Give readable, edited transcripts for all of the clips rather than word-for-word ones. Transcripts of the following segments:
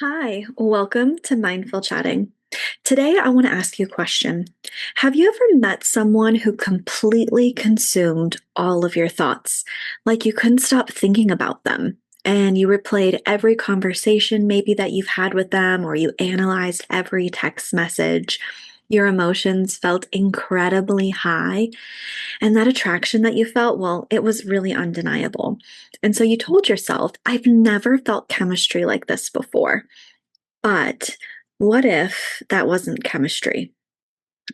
Hi, welcome to Mindful Chatting. Today, I want to ask you a question. Have you ever met someone who completely consumed all of your thoughts? Like you couldn't stop thinking about them, and you replayed every conversation maybe that you've had with them, or you analyzed every text message. Your emotions felt incredibly high, and that attraction that you felt, well, it was really undeniable. And so you told yourself, I've never felt chemistry like this before. But what if that wasn't chemistry?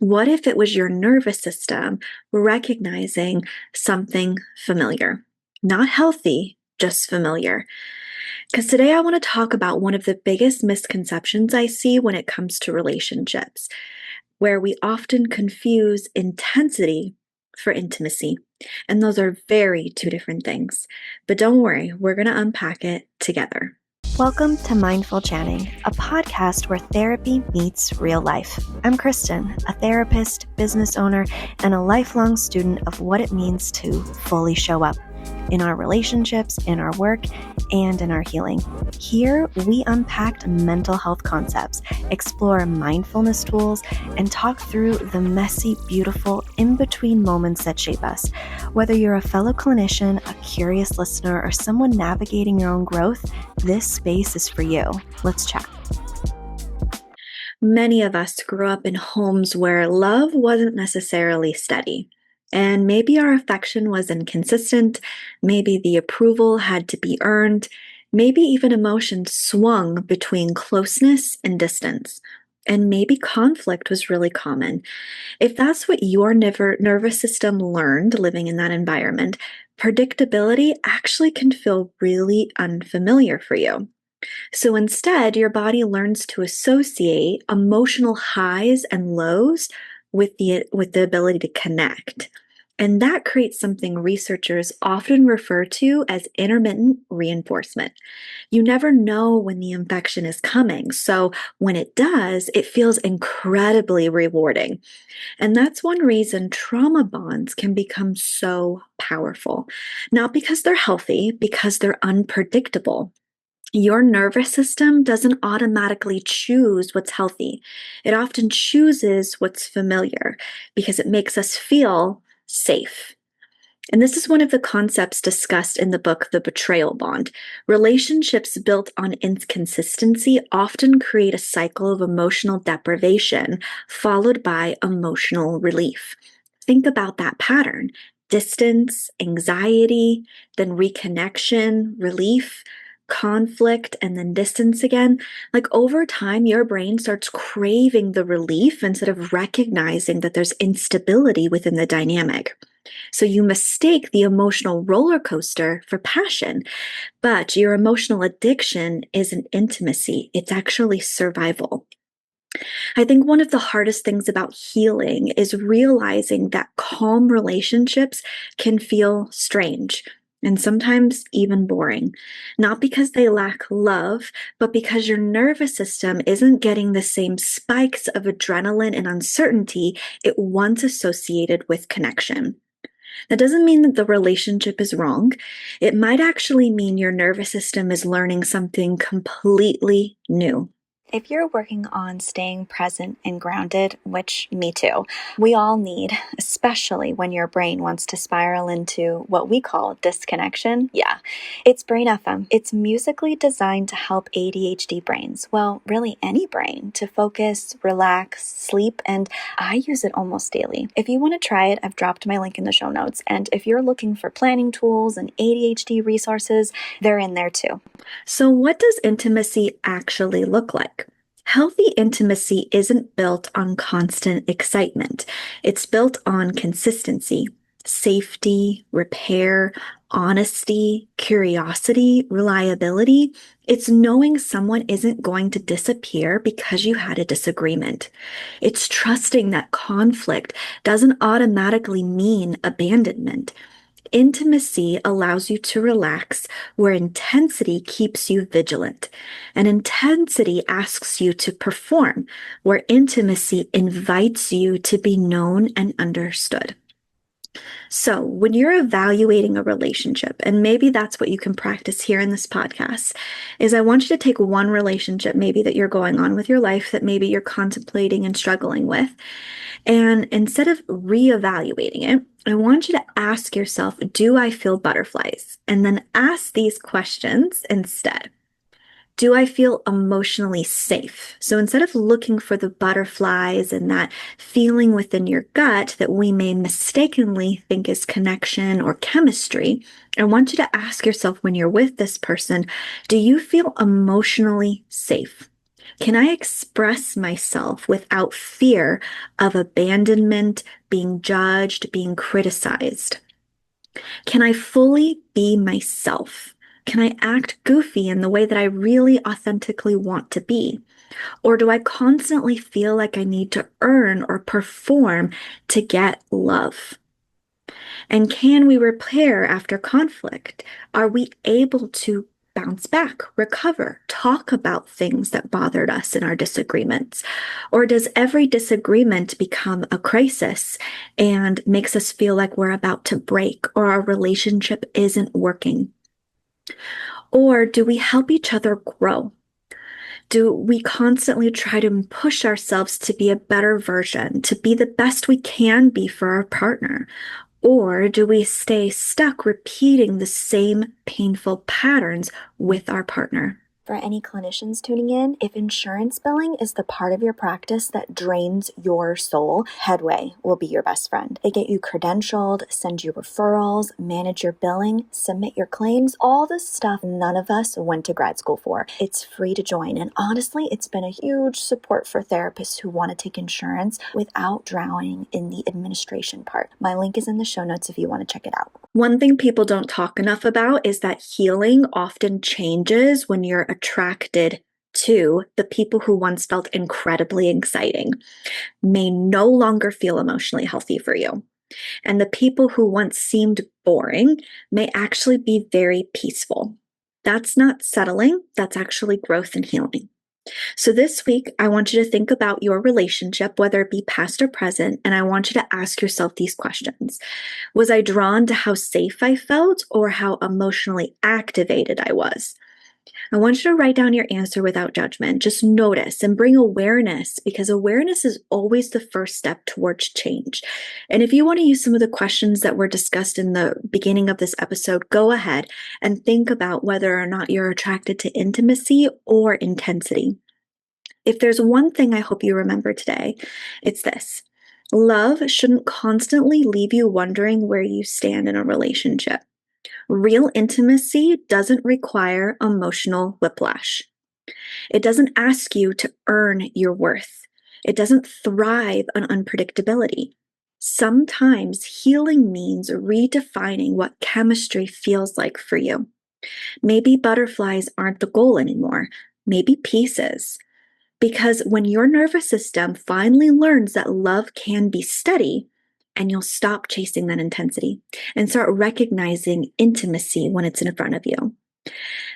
What if it was your nervous system recognizing something familiar? Not healthy, just familiar. Because today I want to talk about one of the biggest misconceptions I see when it comes to relationships, where we often confuse intensity for intimacy. And those are very two different things. But don't worry, we're going to unpack it together. Welcome to Mindful Chatting, a podcast where therapy meets real life. I'm Kristen, a therapist, business owner, and a lifelong student of what it means to fully show up in our relationships, in our work, and in our healing. Here, we unpacked mental health concepts, explore mindfulness tools, and talk through the messy, beautiful, in-between moments that shape us. Whether you're a fellow clinician, a curious listener, or someone navigating your own growth, this space is for you. Let's chat. Many of us grew up in homes where love wasn't necessarily steady. And maybe our affection was inconsistent. Maybe the approval had to be earned. Maybe even emotions swung between closeness and distance. And maybe conflict was really common. If that's what your nervous system learned living in that environment, predictability actually can feel really unfamiliar for you. So instead, your body learns to associate emotional highs and lows with the ability to connect. And that creates something researchers often refer to as intermittent reinforcement. You never know when the infection is coming. So when it does, it feels incredibly rewarding. And that's one reason trauma bonds can become so powerful. Not because they're healthy, because they're unpredictable. Your nervous system doesn't automatically choose what's healthy. It often chooses what's familiar because it makes us feel safe. And this is one of the concepts discussed in the book, The Betrayal Bond. Relationships built on inconsistency often create a cycle of emotional deprivation followed by emotional relief. Think about that pattern: distance, anxiety, then reconnection, relief, conflict, and then distance again. Like over time, your brain starts craving the relief instead of recognizing that there's instability within the dynamic. So you mistake the emotional roller coaster for passion, but your emotional addiction isn't intimacy, it's actually survival. I think one of the hardest things about healing is realizing that calm relationships can feel strange and sometimes even boring, not because they lack love, but because your nervous system isn't getting the same spikes of adrenaline and uncertainty it once associated with connection. That doesn't mean that the relationship is wrong. It might actually mean your nervous system is learning something completely new. If you're working on staying present and grounded, which me too, we all need, especially when your brain wants to spiral into what we call disconnection. Yeah, it's Brain FM. It's musically designed to help ADHD brains, well, really any brain, to focus, relax, sleep, and I use it almost daily. If you want to try it, I've dropped my link in the show notes. And if you're looking for planning tools and ADHD resources, they're in there too. So, what does intimacy actually look like? Healthy intimacy isn't built on constant excitement. It's built on consistency, safety, repair, honesty, curiosity, reliability. It's knowing someone isn't going to disappear because you had a disagreement. It's trusting that conflict doesn't automatically mean abandonment. Intimacy allows you to relax, where intensity keeps you vigilant. And intensity asks you to perform, where intimacy invites you to be known and understood. So, when you're evaluating a relationship, and maybe that's what you can practice here in this podcast, is I want you to take one relationship maybe that you're going on with your life that maybe you're contemplating and struggling with. And instead of reevaluating it, I want you to ask yourself, do I feel butterflies? And then ask these questions instead. Do I feel emotionally safe? So instead of looking for the butterflies and that feeling within your gut that we may mistakenly think is connection or chemistry, I want you to ask yourself when you're with this person, do you feel emotionally safe? Can I express myself without fear of abandonment, being judged, being criticized? Can I fully be myself? Can I act goofy in the way that I really authentically want to be? Or do I constantly feel like I need to earn or perform to get love? And can we repair after conflict? Are we able to bounce back, recover, talk about things that bothered us in our disagreements? Or does every disagreement become a crisis and makes us feel like we're about to break or our relationship isn't working? Or do we help each other grow? Do we constantly try to push ourselves to be a better version, to be the best we can be for our partner? Or do we stay stuck repeating the same painful patterns with our partner? For any clinicians tuning in, if insurance billing is the part of your practice that drains your soul, Headway will be your best friend. They get you credentialed, send you referrals, manage your billing, submit your claims, all the stuff none of us went to grad school for. It's free to join, and honestly, it's been a huge support for therapists who want to take insurance without drowning in the administration part. My link is in the show notes if you want to check it out. One thing people don't talk enough about is that healing often changes when you're attracted to the people who once felt incredibly exciting, may no longer feel emotionally healthy for you. And the people who once seemed boring may actually be very peaceful. That's not settling, that's actually growth and healing. So this week, I want you to think about your relationship, whether it be past or present, and I want you to ask yourself these questions. Was I drawn to how safe I felt or how emotionally activated I was? I want you to write down your answer without judgment. Just notice and bring awareness, because awareness is always the first step towards change. And if you want to use some of the questions that were discussed in the beginning of this episode, go ahead and think about whether or not you're attracted to intimacy or intensity. If there's one thing I hope you remember today, it's this. Love shouldn't constantly leave you wondering where you stand in a relationship. Real intimacy doesn't require emotional whiplash. It doesn't ask you to earn your worth. It doesn't thrive on unpredictability. Sometimes healing means redefining what chemistry feels like for you. Maybe butterflies aren't the goal anymore. Maybe peace is. Because when your nervous system finally learns that love can be steady, and you'll stop chasing that intensity and start recognizing intimacy when it's in front of you.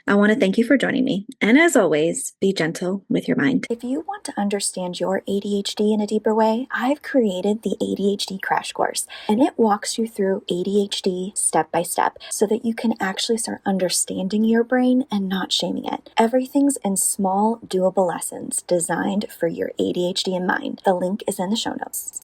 I want to thank you for joining me. And as always, be gentle with your mind. If you want to understand your ADHD in a deeper way, I've created the ADHD Crash Course, and it walks you through ADHD step by step so that you can actually start understanding your brain and not shaming it. Everything's in small, doable lessons designed for your ADHD in mind. The link is in the show notes.